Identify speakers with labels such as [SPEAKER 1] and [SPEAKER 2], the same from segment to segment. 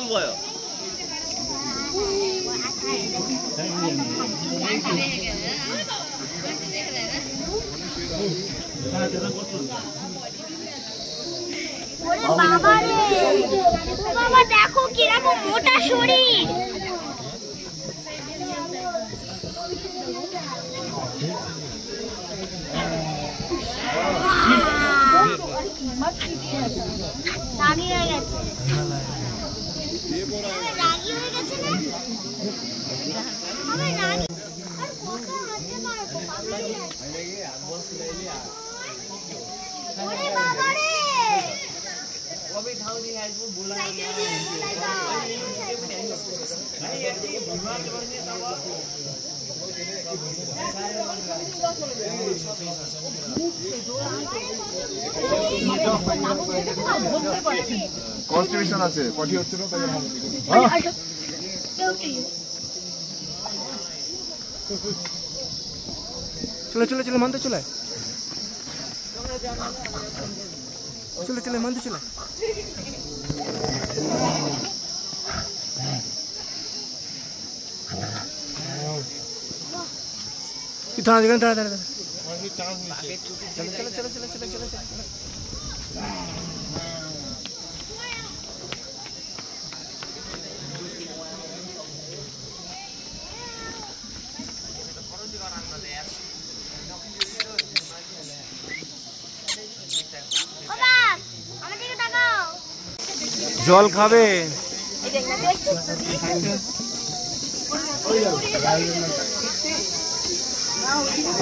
[SPEAKER 1] 거예요.
[SPEAKER 2] বাবা রে, ও বাবা দেখো কিরকম মোটা শরীর। রাগী হয়ে গেছে, রাগী হয়ে গেছে না আমি রাগী। আর কত হাতে মারবো ওরে বাবা রে। কবে ঠাউরি আসবো বুলাই না
[SPEAKER 3] কনস্টিটিউশন আছে পার্টি হচ্ছে না তাই
[SPEAKER 4] চলে চলে চলে মানতে চলে চলে চলে মানতে চলে দাঁড়া দাঁড়া দাঁড়া দাঁড়া চলে চলে চলে চলে চলে চলে চলে জল খাবে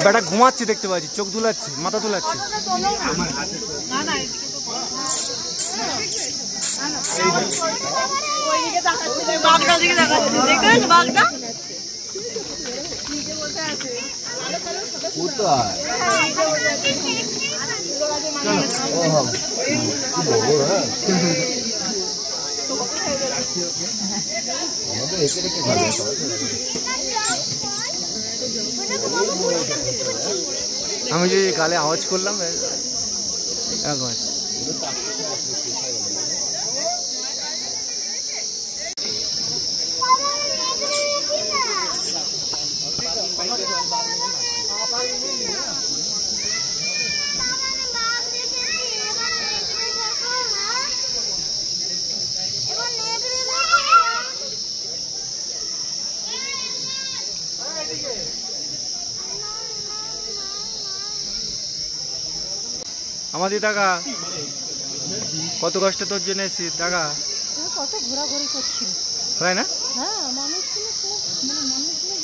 [SPEAKER 4] বেটা ঘুমাচ্ছি দেখতে পাচ্ছি চোখ দুলাচ্ছি মাথা দুলাচ্ছি আমি যে গালে আওয়াজ করলাম আমাদের টাকা কত কষ্ট তোর জন্য এসেছি টাকা
[SPEAKER 5] কত ঘোরাঘুরি করছিল
[SPEAKER 4] তাই না?
[SPEAKER 5] হ্যাঁ মানুষগুলো মানে মানুষগুলো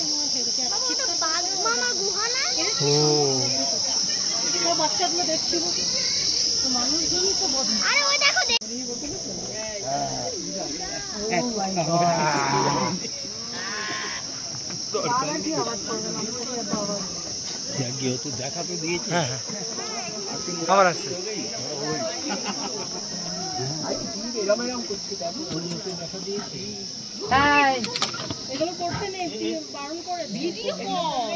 [SPEAKER 5] যেমন বাচ্চাগুলো দেখছিল মানুষগুলো তো
[SPEAKER 4] দেখা তো দিয়েছি। হ্যাঁ হ্যাঁ আবার আসছে
[SPEAKER 5] এগুলো করতে নেই বারণ করে ভিডিও কর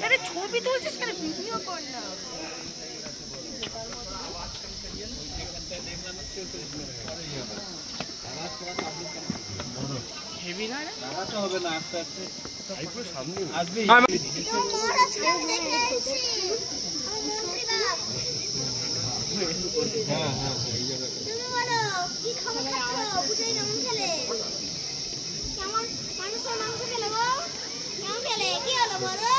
[SPEAKER 5] আরে ছবি তুলছিস কেন ভিডিও কর না হেভি না লাগাতে হবে না আস্তে আস্তে আইপুর সামনে আসবে
[SPEAKER 2] হ্যাঁ হ্যাঁ এই জায়গা তুমি বলো কি খাবার খাচ্ছো বুঝাই না মন খেলে কেমন মানুষের মাংস খেলে গো কেমন খেলে কি হলো বলো